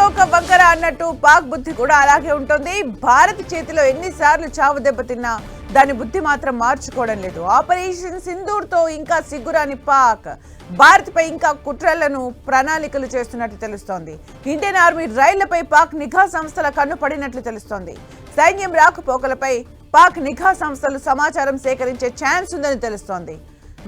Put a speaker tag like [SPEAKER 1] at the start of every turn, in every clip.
[SPEAKER 1] ఒక వంకర అన్నట్టు పాక్ బుద్ధి కూడా అలాగే ఉంటుంది. భారత్ చేతిలో ఎన్నిసార్లు చావు దెబ్బతిన్నా దాని బుద్ధి మాత్రం మార్చుకోవడం లేదు. ఆపరేషన్ సింధూర్తో ఇంకా సిగ్గురాని పాక్ భారత్ పై ఇంకా కుట్రలను ప్రణాళికలు చేస్తున్నట్లు తెలుస్తోంది. ఇండియన్ ఆర్మీ రైళ్లపై పాక్ నిఘా సంస్థల కన్ను పడినట్లు తెలుస్తోంది. సైన్యం రాకపోకలపై పాక్ నిఘా సంస్థలు సమాచారం సేకరించే ఛాన్స్ ఉందని తెలుస్తోంది.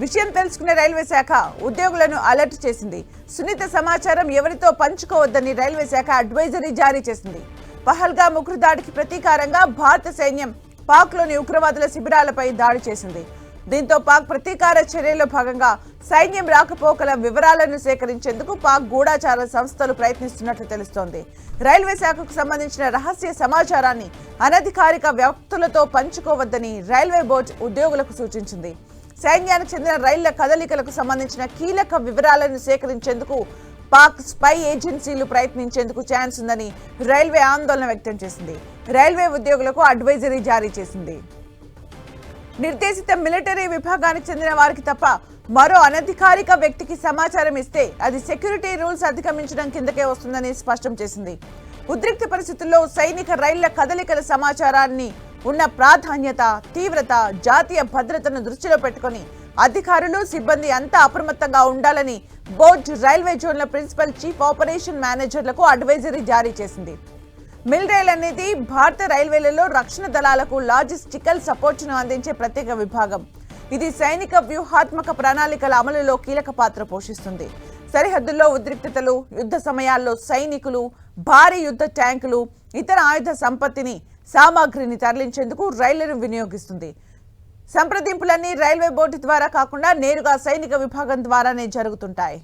[SPEAKER 1] విషయం తెలుసుకున్న రైల్వే శాఖ ఉద్యోగులను అలర్ట్ చేసింది. సున్నిత సమాచారం ఎవరితో పంచుకోవద్దని రైల్వే శాఖ అడ్వైజరీ జారీ చేసింది. పహల్గామ్ ఉగ్ర దాడికి ప్రతీకారంగా భారత సైన్యం పాక్లోని ఉగ్రవాదుల శిబిరాలపై దాడి చేసింది. దీంతో పాక్ ప్రతీకార చర్యల్లో భాగంగా సైన్యం రాకపోకల వివరాలను సేకరించేందుకు పాక్ గూఢాచార సంస్థలు ప్రయత్నిస్తున్నట్లు తెలుస్తోంది. రైల్వే శాఖకు సంబంధించిన రహస్య సమాచారాన్ని అనధికారిక వ్యక్తులతో పంచుకోవద్దని రైల్వే బోర్డు ఉద్యోగులకు సూచించింది. సైన్యానికి చెందిన రైళ్ల కదలికలకు సంబంధించిన కీలక వివరాలను సేకరించేందుకు పాక్ స్పై ఏజెన్సీలు ప్రయత్నించేందుకు ఛాన్స్ ఉందని రైల్వే ఆందోళన వ్యక్తం చేసింది. రైల్వే ఉద్యోగులకు అడ్వైజరీ జారీ చేసింది. నిర్దేశిత మిలిటరీ విభాగానికి చెందిన వారికి తప్ప మరో అనధికారిక వ్యక్తికి సమాచారం ఇస్తే అది సెక్యూరిటీ రూల్స్ అధిగమించడం కిందకే వస్తుందని స్పష్టం చేసింది. ఉద్రిక్త పరిస్థితుల్లో సైనిక రైళ్ల కదలికల సమాచారాన్ని ఉన్న ప్రాధాన్యత, తీవ్రత, జాతీయ భద్రతను దృష్టిలో పెట్టుకుని అధికారులు, సిబ్బంది అంతా అప్రమత్తంగా ఉండాలని బోర్డు రైల్వే జోన్ల ప్రిన్సిపల్ చీఫ్ ఆపరేషన్ మేనేజర్లకు అడ్వైజరీ జారీ చేసింది. మిల్ రైల్ అనేది భారత రైల్వేలలో రక్షణ దళాలకు లాజిస్టికల్ సపోర్ట్ను అందించే ప్రత్యేక విభాగం. ఇది సైనిక వ్యూహాత్మక ప్రణాళికల అమలులో కీలక పాత్ర పోషిస్తుంది. సరిహద్దుల్లో ఉద్రిక్తతలు, యుద్ధ సమయాల్లో సైనికులు, భారీ యుద్ధ ట్యాంకులు, ఇతర ఆయుధ సంపత్తిని, సామాగ్రిని తరలించేందుకు రైళ్లను వినియోగిస్తుంది. సంప్రదింపులన్నీ రైల్వే బోర్డు ద్వారా కాకుండా నేరుగా సైనిక విభాగం ద్వారానే జరుగుతుంటాయి.